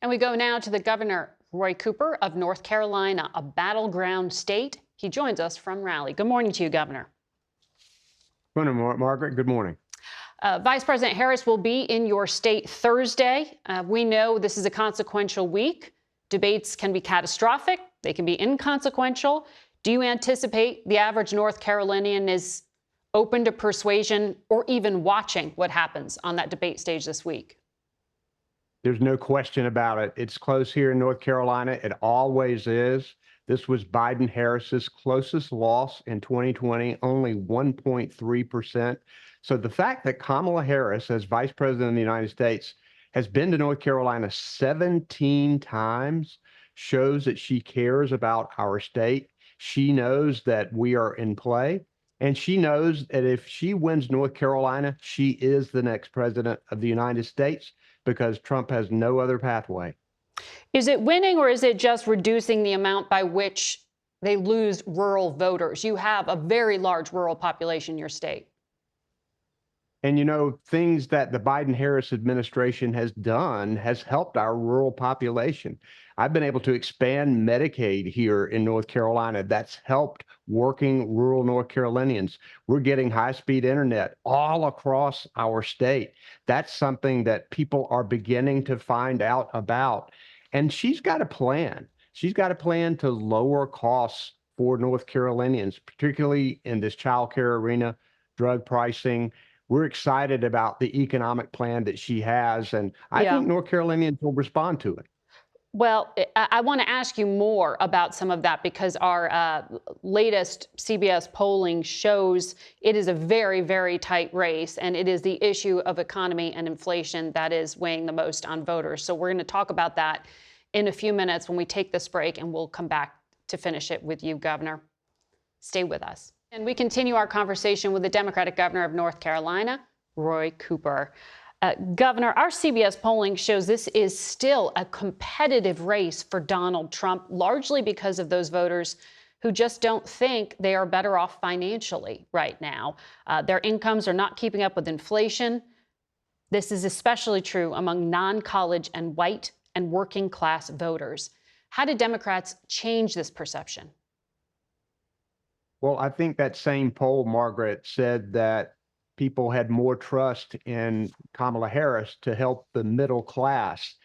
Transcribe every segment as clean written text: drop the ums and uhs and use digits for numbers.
And we go now to the governor, Roy Cooper of North Carolina, a battleground state. He joins us from Raleigh. Good morning to you, Governor. Good morning, Margaret. Good morning. Vice President Harris will be in your state Thursday. We know this is a consequential week. Debates can be catastrophic. They can be inconsequential. Do you anticipate the average North Carolinian is open to persuasion or even watching what happens on that debate stage this week? There's no question about it. It's close here in North Carolina. It always is. This was Biden-Harris's closest loss in 2020, only 1.3%. So the fact that Kamala Harris, as Vice President of the United States, has been to North Carolina 17 times shows that she cares about our state. She knows that we are in play, and she knows that if she wins North Carolina, she is the next president of the United States because Trump has no other pathway. Is it winning, or is it just reducing the amount by which they lose rural voters? You have a very large rural population in your state. And, you know, things that the Biden-Harris administration has done has helped our rural population. I've been able to expand Medicaid here in North Carolina. That's helped working rural North Carolinians. We're getting high-speed internet all across our state. That's something that people are beginning to find out about. And she's got a plan. She's got a plan to lower costs for North Carolinians, particularly in this child care arena, drug pricing. We're excited about the economic plan that she has, and I think North Carolinians will respond to it. Well, I want to ask you more about some of that because our latest CBS polling shows it is a very, very tight race, and it is the issue of economy and inflation that is weighing the most on voters. So we're going to talk about that in a few minutes when we take this break, and we'll come back to finish it with you, Governor. Stay with us. And we continue our conversation with the Democratic governor of North Carolina, Roy Cooper. Governor, our CBS polling shows this is still a competitive race for Donald Trump, largely because of those voters who just don't think they are better off financially right now. Their incomes are not keeping up with inflation. This is especially true among non-college and white and working class voters. How did Democrats change this perception? Well, I think that same poll, Margaret, said that people had more trust in Kamala Harris to help the middle class.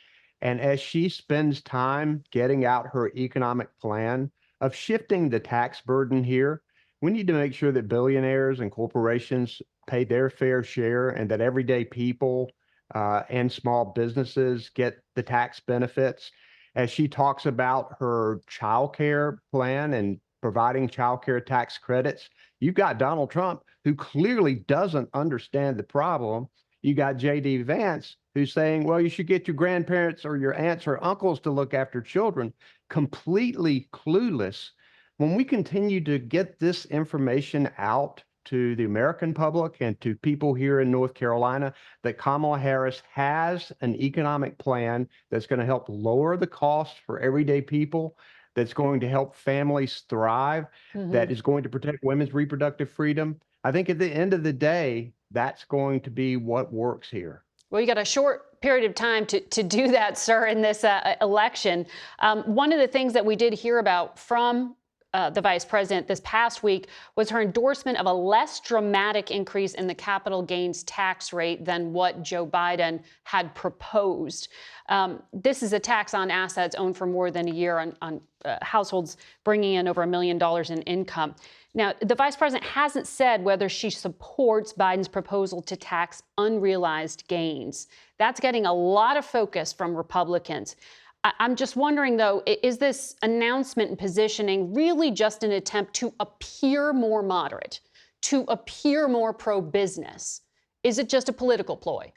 And as she spends time getting out her economic plan of shifting the tax burden here, we need to make sure that billionaires and corporations pay their fair share and that everyday people and small businesses get the tax benefits. As she talks about her child care plan and providing child care tax credits, you've got Donald Trump, who clearly doesn't understand the problem. You got J.D. Vance, who's saying, well, you should get your grandparents or your aunts or uncles to look after children. Completely clueless. When we continue to get this information out to the American public and to people here in North Carolina, that Kamala Harris has an economic plan that's going to help lower the cost for everyday people, that's going to help families thrive, that is going to protect women's reproductive freedom. I think at the end of the day, that's going to be what works here. Well, you got a short period of time to do that, sir, in this election. One of the things that we did hear about from the vice president this past week was her endorsement of a less dramatic increase in the capital gains tax rate than what Joe Biden had proposed. This is a tax on assets owned for more than a year on households bringing in over $1 million in income. Now, the vice president hasn't said whether she supports Biden's proposal to tax unrealized gains. That's getting a lot of focus from Republicans. I'm just wondering, though, is this announcement and positioning really just an attempt to appear more moderate, to appear more pro-business? Is it just a political ploy?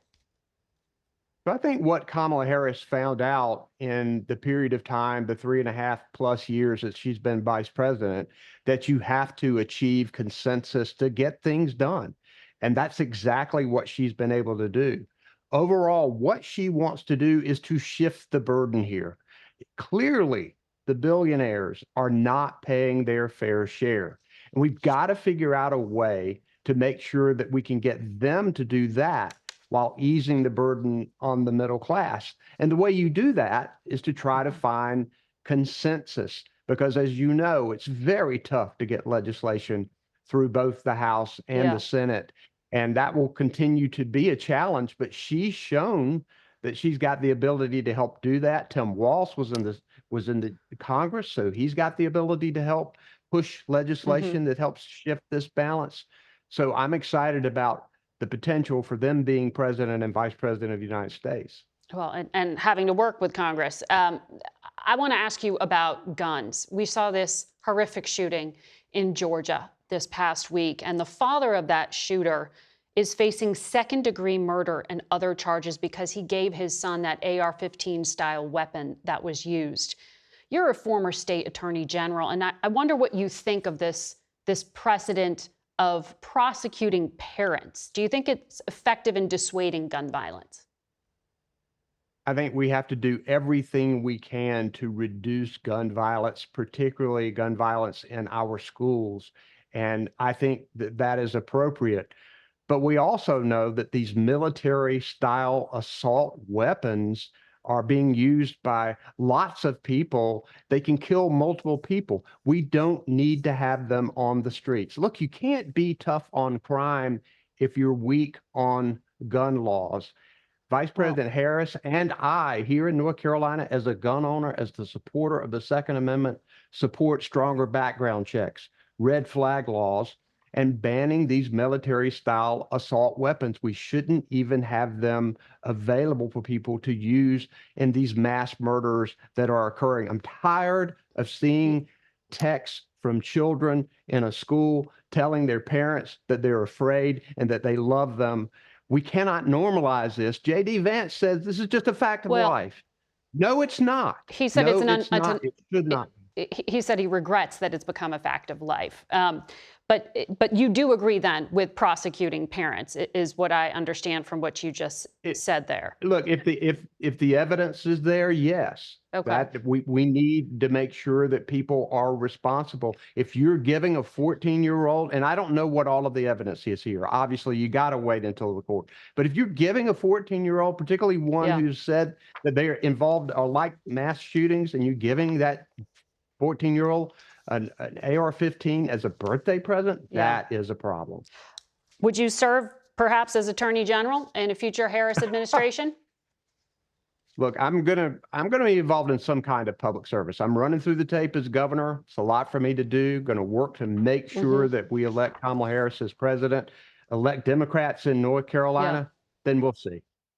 I think what Kamala Harris found out in the period of time, the 3.5+ years that she's been vice president, that you have to achieve consensus to get things done. And that's exactly what she's been able to do. Overall, what she wants to do is to shift the burden here. Clearly, the billionaires are not paying their fair share. And we've got to figure out a way to make sure that we can get them to do that while easing the burden on the middle class. And the way you do that is to try to find consensus, because as you know, it's very tough to get legislation through both the House and the Senate. And that will continue to be a challenge, but she's shown that she's got the ability to help do that. Tim Walz was in the Congress, so he's got the ability to help push legislation that helps shift this balance. So I'm excited about the potential for them being president and vice president of the United States. Well, and having to work with Congress. I want to ask you about guns. We saw this horrific shooting in Georgia this past week, and the father of that shooter is facing second-degree murder and other charges because he gave his son that AR-15 style weapon that was used. You're a former state attorney general, and I wonder what you think of this precedent of prosecuting parents. Do you think it's effective in dissuading gun violence? I think we have to do everything we can to reduce gun violence, particularly gun violence in our schools. And I think that that is appropriate. But we also know that these military-style assault weapons are being used by lots of people. They can kill multiple people. We don't need to have them on the streets. Look, you can't be tough on crime if you're weak on gun laws. Vice President Harris and I here in North Carolina, as a gun owner, as the supporter of the Second Amendment, support stronger background checks, red flag laws, and banning these military-style assault weapons. We shouldn't even have them available for people to use in these mass murders that are occurring. I'm tired of seeing texts from children in a school telling their parents that they're afraid and that they love them. We cannot normalize this. J.D. Vance says this is just a fact of life. No, it's not. He said no, it should not. He said he regrets that it's become a fact of life. But you do agree then with prosecuting parents, is what I understand from what you just said there. Look, if the evidence is there, yes. Okay. That we need to make sure that people are responsible. If you're giving a 14-year-old, and I don't know what all of the evidence is here, obviously you got to wait until the court. But if you're giving a 14-year-old, particularly one who's said that they are involved or like mass shootings, and you're giving that 14-year-old an AR-15 as a birthday present, that is a problem. Would you serve perhaps as Attorney General in a future Harris administration? Look, I'm gonna be involved in some kind of public service. I'm running through the tape as governor. It's a lot for me to do. Going to work to make sure that we elect Kamala Harris as president, elect Democrats in North Carolina. Then we'll see.